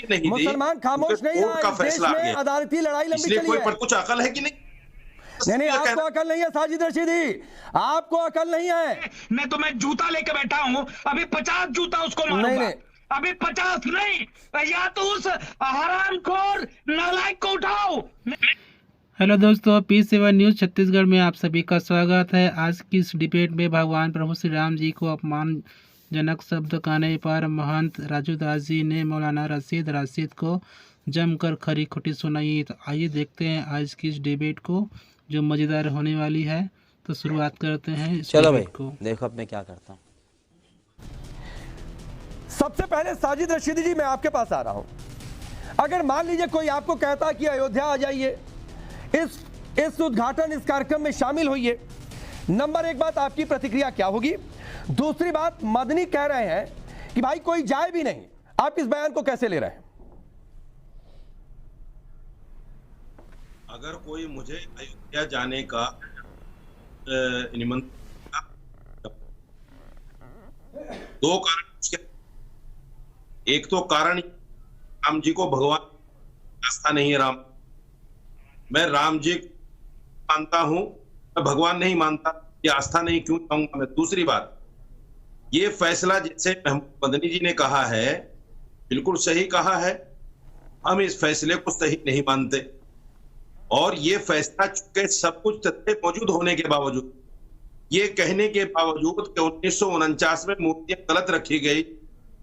नहीं दी, मुसलमान खामोश नहीं है। का फैसला देश में अदालती लड़ाई लंबी चली है। कोई पर कुछ अकल है कि नहीं? नहीं, आपको अकल नहीं है साजिद रशीदी, आपको अकल नहीं है। मैं तो मैं जूता लेके बैठा हूं, अभी 50 जूता उसको मारूंगा। अभी 50 नहीं, या तो उस हरामखोर नालायक को उठाओ। हेलो दोस्तों, P7 न्यूज़ छत्तीसगढ़ में आप सभी का स्वागत है। आज की इस डिबेट में भगवान प्रभु श्री राम जी को अपमानजनक शब्द कहने पर महंत राजू दास जी ने मौलाना रशीद को जमकर खरी खोटी सुनाई। तो आइए देखते हैं आज की इस डिबेट को, जो मज़ेदार होने वाली है। तो शुरुआत करते हैं इस चलो भाई को। देखो अब मैं क्या करता हूँ। सबसे पहले साजिद रशीदी जी, मैं आपके पास आ रहा हूं। अगर मान लीजिए कोई आपको कहता कि अयोध्या आ जाइए, इस उद्घाटन इस कार्यक्रम में शामिल होइए, नंबर एक बात, आपकी प्रतिक्रिया क्या होगी? दूसरी बात, मदनी कह रहे हैं कि भाई कोई जाए भी नहीं, आप इस बयान को कैसे ले रहे हैं? अगर कोई मुझे अयोध्या जाने का निमंत्रण, दो कारण। एक तो कारण राम जी को भगवान आस्था नहीं है। मैं राम जी मानता हूं, मैं भगवान नहीं मानता, ये आस्था नहीं क्यों कहूंगा मैं। दूसरी बात, ये फैसला जैसे मदनी जी ने कहा है, बिल्कुल सही कहा है। हम इस फैसले को सही नहीं मानते, और ये फैसला चुके सब कुछ तथ्य मौजूद होने के बावजूद, ये कहने के बावजूद कि 1949 में मूर्तियां गलत रखी गई,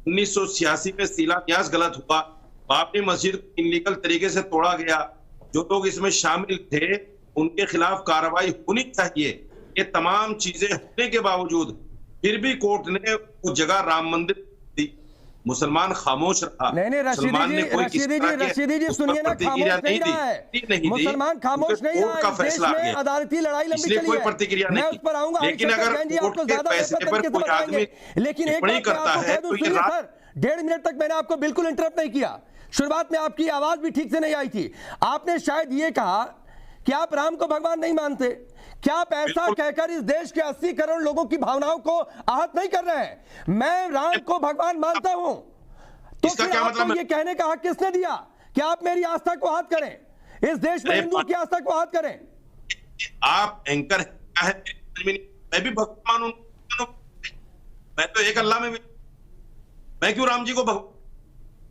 1986 में शिलान्यास गलत हुआ, बाबरी मस्जिद को इनलीगल तरीके से तोड़ा गया, जो लोग इसमें शामिल थे उनके खिलाफ कार्रवाई होनी चाहिए, ये तमाम चीजें होने के बावजूद फिर भी कोर्ट ने वो जगह राम मंदिर दी। मुसलमान खामोश रहा। नहीं, रशीदी जी सुनिए ना, खामोश नहीं रहा है। मुसलमान खामोश नहीं रहा है। देश में अदालती लड़ाई लंबी चली है, कोई प्रतिक्रिया नहीं, मैं उस पर आऊंगा। लेकिन अगर कोर्ट के फैसले पर कोई आदमी लेकिन एक बात करता है तो ये सर, 1.5 मिनट तक मैंने आपको बिल्कुल इंटरप्ट नहीं किया। शुरुआत में आपकी आवाज भी ठीक से नहीं आई थी। आपने शायद ये कहा कि आप राम को भगवान नहीं मानते। क्या आप ऐसा कहकर इस देश के 80 करोड़ लोगों की भावनाओं को आहत नहीं कर रहे हैं? मैं राम को भगवान मानता हूं, तो फिर क्या आपको मतलब? ये कहने का हक किसने दिया कि आप मेरी आस्था को आहत करें, इस देश में हिंदुओं की आस्था को आहत करें? आप एंकर है, मैं भी भगवान हूं, मैं तो एक अल्लाह में, मैं क्यों राम जी को भगवान?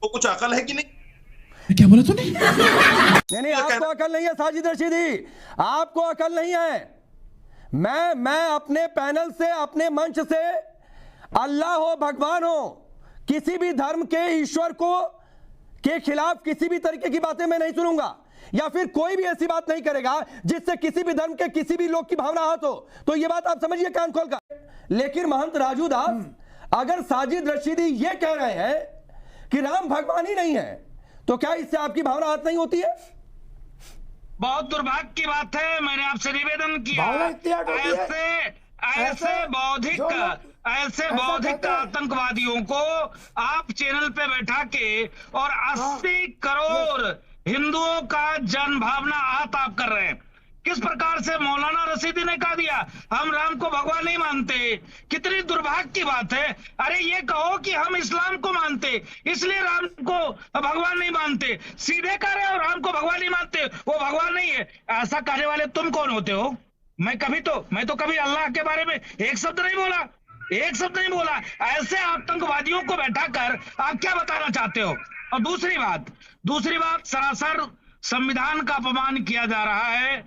वो कुछ अकल है कि नहीं? क्या बोला तूने? नहीं, आपको अकल नहीं है साजिद रशीदी, आपको अकल नहीं है। मैं अपने पैनल से, अपने मंच से, अल्लाह हो भगवान हो, किसी भी धर्म के ईश्वर को के खिलाफ किसी भी तरीके की बातें मैं नहीं सुनूंगा, या फिर कोई भी ऐसी बात नहीं करेगा जिससे किसी भी धर्म के किसी भी लोग की भावना आहत हो। तो ये बात आप समझिए कान खोलकर। लेकिन महंत राजू दास, अगर साजिद रशीदी ये कह रहे हैं कि राम भगवान ही नहीं है, तो क्या इससे आपकी भावना आहत नहीं होती है? बहुत दुर्भाग्य की बात है। मैंने आपसे निवेदन किया, ऐसे बौद्धिक आतंकवादियों को आप चैनल पे बैठा के और 80 करोड़ हिंदुओं का जन भावना आहत आप कर रहे हैं। किस प्रकार से मौलाना रशीदी ने कह दिया हम राम को भगवान नहीं मानते, कितनी दुर्भाग्य की बात है। अरे ये कहो कि हम इस्लाम को मानते इसलिए राम को भगवान नहीं मानते, सीधे कह रहे हो राम को भगवान नहीं मानते, वो भगवान नहीं है। ऐसा कहने वाले तुम कौन होते हो? मैं तो कभी अल्लाह के बारे में एक शब्द नहीं बोला। ऐसे आतंकवादियों को बैठाकर आप क्या बताना चाहते हो? और दूसरी बात, सरासर संविधान का अपमान किया जा रहा है।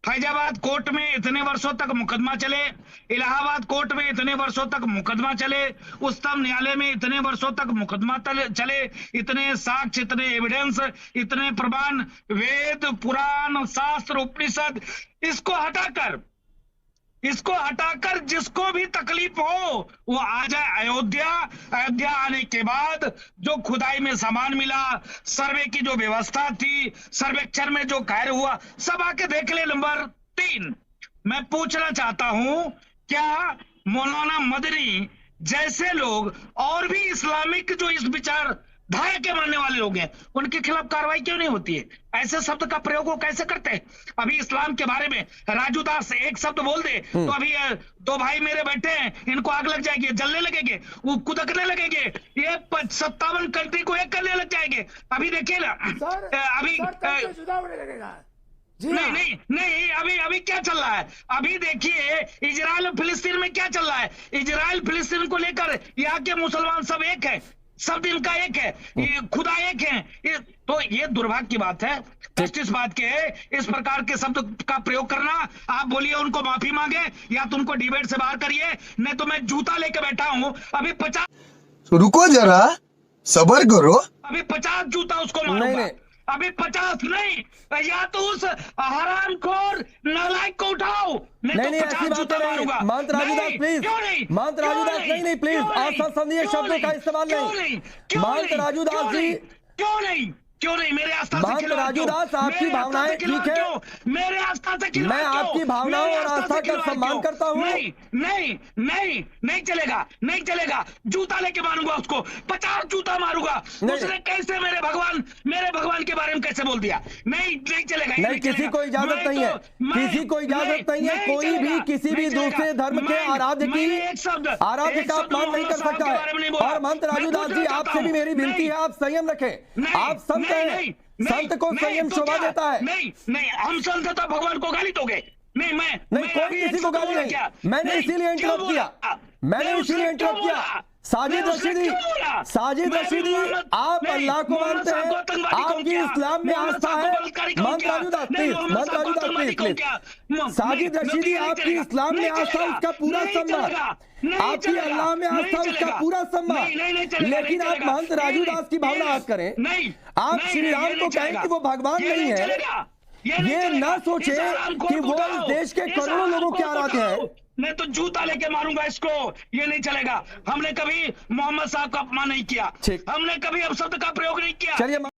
फैजाबाद कोर्ट में इतने वर्षों तक मुकदमा चले, इलाहाबाद कोर्ट में इतने वर्षों तक मुकदमा चले, उच्चतम न्यायालय में इतने वर्षों तक मुकदमा चले, इतने साक्ष्य, इतने एविडेंस, इतने प्रमाण, वेद, पुराण, शास्त्र, उपनिषद, इसको हटाकर जिसको भी तकलीफ हो वो आ जाए अयोध्या आने के बाद जो खुदाई में सामान मिला, सर्वे की जो व्यवस्था थी, सर्वेक्षण में जो कार्य हुआ, सब आके देख ले। नंबर 3, मैं पूछना चाहता हूं, क्या मौलाना मदनी जैसे लोग और भी इस्लामिक जो इस विचार धाया के मानने वाले लोग हैं, उनके खिलाफ कार्रवाई क्यों नहीं होती है? ऐसे शब्द का प्रयोग वो कैसे करते हैं? अभी इस्लाम के बारे में राजू दास एक शब्द बोल दे तो अभी दो भाई मेरे बैठे हैं, इनको आग लग जाएगी, जलने लगेंगे, वो कुदकने लगेंगे, ये 57 कंट्री को एक करने लग जाएंगे। अभी देखिए ना, अभी नहीं, अभी क्या चल रहा है? अभी देखिए इजराइल और फिलिस्तीन में क्या चल रहा है। इजराइल फिलिस्तीन को लेकर यहाँ के मुसलमान सब एक है, सब दिन का एक है, ये खुदा एक है। तो ये दुर्भाग्य की बात है, कष्ट इस बात के है, इस प्रकार के शब्द का प्रयोग करना। आप बोलिए उनको माफी मांगे या तुमको डिबेट से बाहर करिए, नहीं तो मैं जूता लेके बैठा हूँ। अभी 50 रुको जरा, सबर करो, अभी 50 जूता उसको मारूंगा। अभी 50 नहीं, या तो उस हरामखोर नालायक को उठाओ, नहीं, ऐसी बात नहीं। महंत राजूदास प्लीज, महंत राजूदास नहीं प्लीज, असंसदीय शब्दों का इस्तेमाल नहीं। महंत राजूदास जी क्यों नहीं मेरे आस्था से महंत राजूदास, आपकी भावनाएं ठीक है, मेरे आस्था से मैं आपकी भावनाओं और आस्था का सम्मान करता हूँ। नहीं चलेगा, जूता लेके मारूंगा उसको, 50 जूता मारूंगा। उसने कैसे मेरे भगवान के बारे में कैसे बोल दिया? नहीं चलेगा, नहीं, किसी को इजाजत नहीं है, किसी को इजाजत नहीं है, कोई भी किसी भी दूसरे धर्म के आराध्य का अपमान नहीं कर सकता है। और महंत राजूदास जी, आपसे भी मेरी विनती है, आप संयम रखें। आप संत हैं, संत को संयम शोभा देता है। नहीं, हम संत तो भगवान को गाली दोगे? नहीं, कोई किसी को गाली नहीं। मैंने इसीलिए इंटरप्ट किया। साजिद रशीदी, आप अल्लाह को मानते हैं, आपकी इस्लाम में आस्था है। महंत राजूदास प्लीज, साजिद रशीदी, आपकी इस्लाम में आस्था, उसका पूरा सम्मान, आपकी अल्लाह में आस्था, उसका पूरा सम्मान। लेकिन आप महंत राजूदास की भावना याद करें, आप श्री राम को कहें कि वो भगवान नहीं है, ये ना सोचे कि वो इस देश के करोड़ों लोगों के आराध्य हैं। मैं तो जूता लेके मारूंगा इसको, ये नहीं चलेगा। हमने कभी मोहम्मद साहब का अपमान नहीं किया, हमने कभी अपशब्द का प्रयोग नहीं किया। चलिए वाह